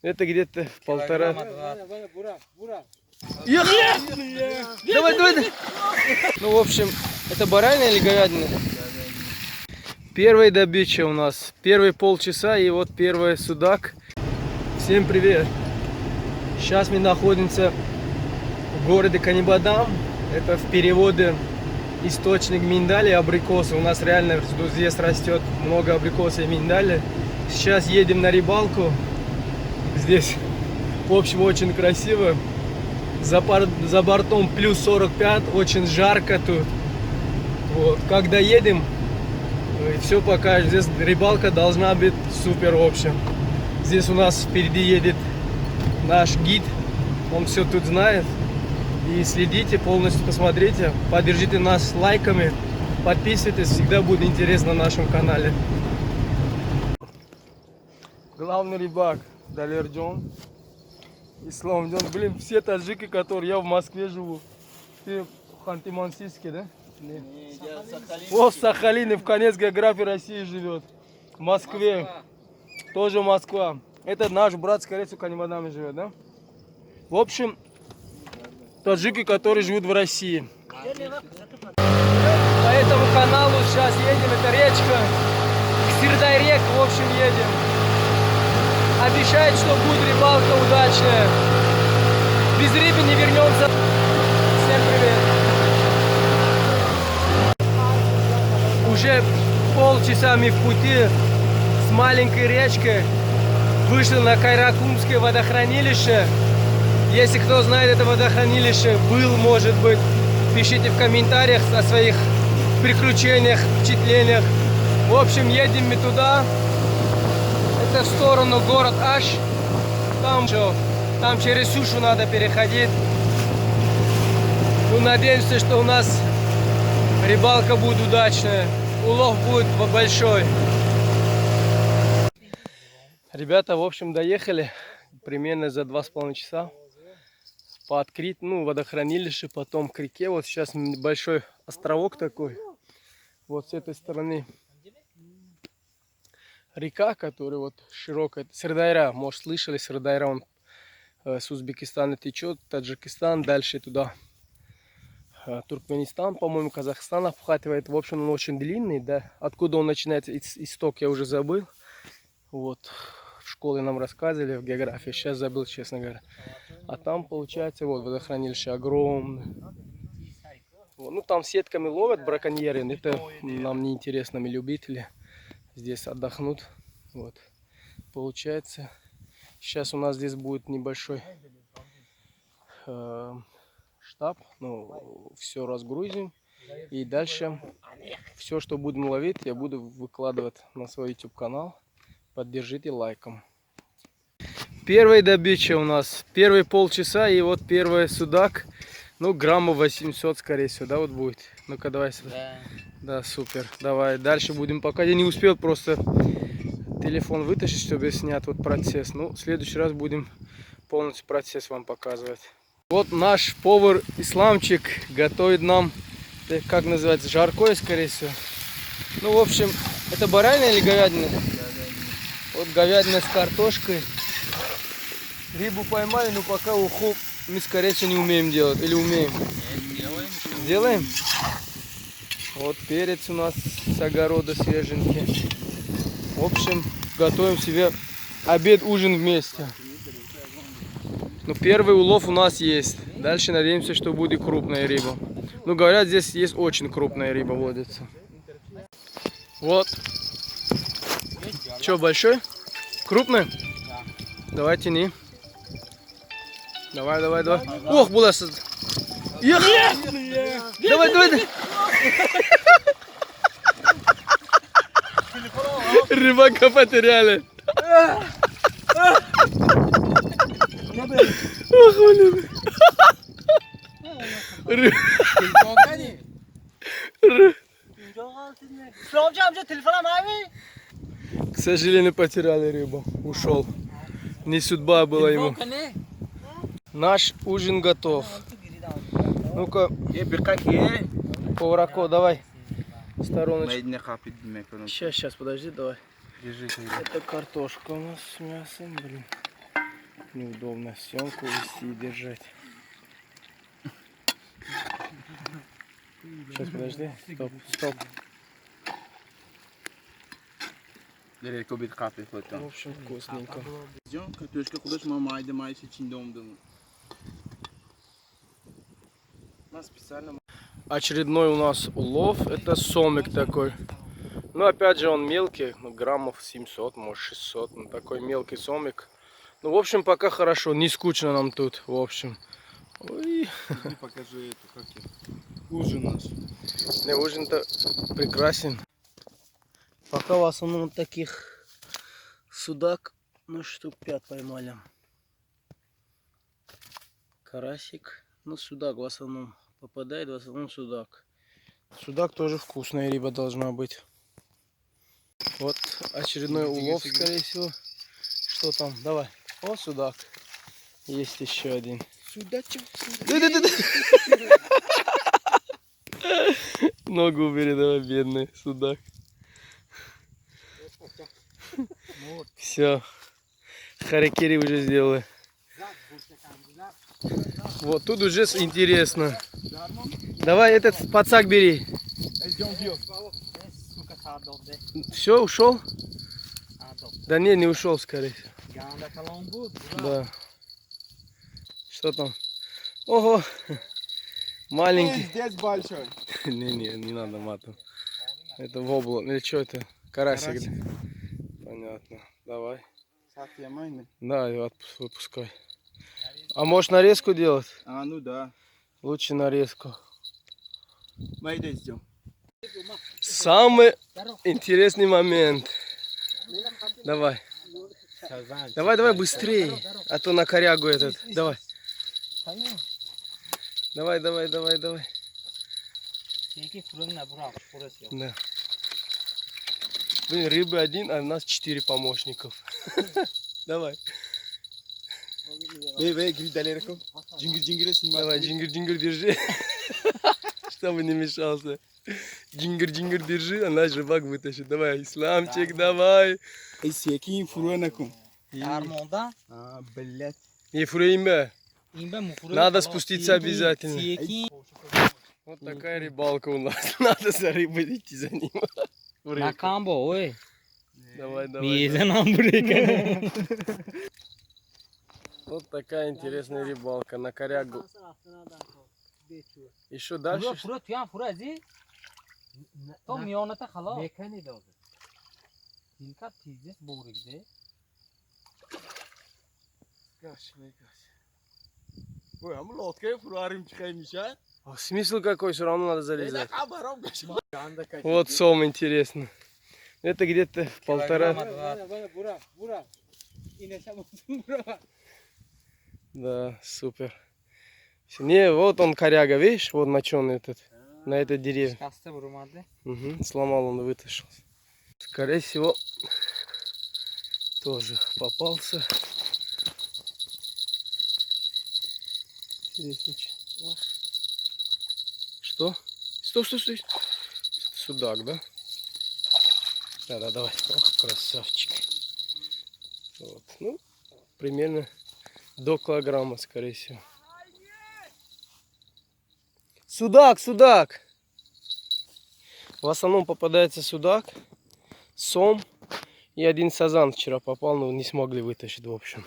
Это где-то полтора. Давай, давай. Ну, в общем, это баранина или говядина? Первая добыча у нас. Первые полчаса и вот первый судак. Всем привет. Сейчас мы находимся в городе Канибадам. Это в переводе источник миндаля и абрикоса. У нас реально здесь растет много абрикоса и миндаля. Сейчас едем на рыбалку. Здесь, в общем, очень красиво. За бортом плюс 45, очень жарко тут. Вот. Когда едем, все покажет. Здесь рыбалка должна быть супер, в общем. Здесь у нас впереди едет наш гид. Он все тут знает. И следите, полностью посмотрите. Поддержите нас лайками. Подписывайтесь, всегда будет интересно на нашем канале. Главный рыбак Далерджон. Исламджон. Блин, все таджики, которые я в Москве живу. Ты в Ханты-Мансийске, да? Нет. О, в Сахалине, в конец географии России живет. В Москве. Тоже Москва. Это наш брат, скорее всего, в Канибадаме живет, да? В общем, таджики, которые живут в России. По этому каналу сейчас едем, это речка. К Сырдарек, в общем, едем. Обещает, что будет рыбалка удачная. Без рыбы не вернемся. Всем привет. Уже полчаса мы в пути с маленькой речкой. Вышли на Кайракумское водохранилище. Если кто знает это водохранилище, был, может быть, пишите в комментариях о своих приключениях, впечатлениях. В общем, едем мы туда. Это в сторону город Аш. Там через сушу надо переходить. Ну, надеемся, что у нас рыбалка будет удачная. Улов будет большой. Ребята, в общем, доехали примерно за 2,5 часа. По открытию, водохранилище, потом к реке. Вот сейчас большой островок такой. Вот с этой стороны река, которая вот широкая. Сырдарья, может, слышали, Сырдарья, он с Узбекистана течет, Таджикистан, дальше туда Туркменистан, по-моему, Казахстан обхватывает. В общем, он очень длинный, да. Откуда он начинается, исток я уже забыл. Вот, в школе нам рассказывали в географии, сейчас забыл, честно говоря. А там, получается, вот водохранилище огромное. Вот, ну, там сетками ловят браконьеры, это нам не интересно, мы любители. Здесь отдохнут. Вот. Получается, сейчас у нас здесь будет небольшой штаб. Ну, все разгрузим. И дальше все, что будем ловить, я буду выкладывать на свой YouTube канал. Поддержите лайком. Первая добыча у нас. Первые полчаса и вот первый судак. Ну, граммов 800, скорее всего, да, вот будет. Ну-ка, давай сюда. Да, супер. Давай, дальше будем. Пока я не успел просто телефон вытащить, чтобы снять вот процесс. Ну, в следующий раз будем полностью процесс вам показывать. Вот наш повар Исламчик готовит нам, как называется, жаркое, скорее всего. Ну, в общем, это баранина или говядина? Вот говядина с картошкой. Рыбу поймали, но пока уху мы, скорее всего, не умеем делать. Или умеем? Делаем? Вот перец у нас с огорода свеженький. В общем, готовим себе обед, ужин вместе. Ну, первый улов у нас есть. Дальше надеемся, что будет крупная рыба. Ну, говорят, здесь есть очень крупная рыба водится. Вот. Че, большой? Крупный? Давай, тяни. Давай, давай, давай. Ох, буласы. Давай, давай. Рыбака потеряли. Ох, блин. К сожалению, потеряли рыбу. Ушел. Не судьба была ему. Наш ужин готов. Ну-ка, поварако, давай. Стороночку. Сейчас, подожди, давай. Держите. Это картошка у нас с мясом, блин. Неудобно съемку вести и держать. Сейчас, подожди. Стоп, стоп. Direkt o bir kahve koyacağım. В общем, вкусненько. Kötüşke kuluş mamaydı mayıs içinde omdu. Нас специально. Очередной у нас улов. Это сомик такой. Ну, опять же, он мелкий. Ну, граммов 700, может 600. Ну, такой мелкий сомик. Ну, в общем, пока хорошо. Не скучно нам тут, в общем. Ой. Покажи это, как я. Ужин наш. Не, ужин-то прекрасен. Пока в основном таких судак, ну, штук 5 поймали. Карасик. Ну, судак в основном попадает, в основном судак. Судак тоже вкусная рыба должна быть. Вот очередной улов, скорее всего. Что там? Давай. О, судак. Есть еще один. Судачок. Да-да-да. Ногу убери, давай, бедный судак. Все. Харакири уже сделали. Вот тут уже интересно. Давай этот пацак бери. Все, ушел? Да не ушел, скорее всего. Да. Что там? Ого. Маленький. Здесь большой. Не надо матом. Это вобло. Или что это? Карасик. Карасик. Понятно. Давай. Сатья майны. Да, его выпускай. А можешь нарезку делать? А, ну да. Лучше нарезку. Майда сделал. Самый интересный момент. Давай. Давай быстрее. А то на корягу этот. Давай. Давай. Да. Блин, рыбы один, а у нас 4 помощников. Давай. Ve gri kom. Cingir sinema. Давай, джингер держи. Чтобы не мешался. Джингер держи, а наш рыбак вытащит. Давай, исламчик, давай. Ey sekin furuana kom. Армонда. А, блядь. Ефремbe, Надо надо спуститься обязательно. Теки. Вот такая рыбалка у нас. Надо за рыбой идти за ним. В реку. Накамбо, ой. Давай. Мизанам бурека. Вот такая интересная рыбалка на корягу. Еще дальше. Фура туян фура зи. То мионата хала. Мекани lazım. İlkat tizdes borigde. Ой, а мы лодкой фуруарим чихаемиша. А смысл какой? Все равно надо залезать. А баром гашма. Вот сом интересно. Это где-то полтора. Бура. Да, супер. Не, вот он коряга, видишь, вот моченый этот. На этой дереве. Касты бурмады. Угу, сломал, он вытащил. Скорее всего, тоже попался. Интересно. Что? Стой. Судак, да? Да, давай. Ох, красавчик. Вот. Ну, примерно до килограмма, скорее всего. Судак! В основном попадается судак, сом и один сазан вчера попал, но не смогли вытащить, в общем.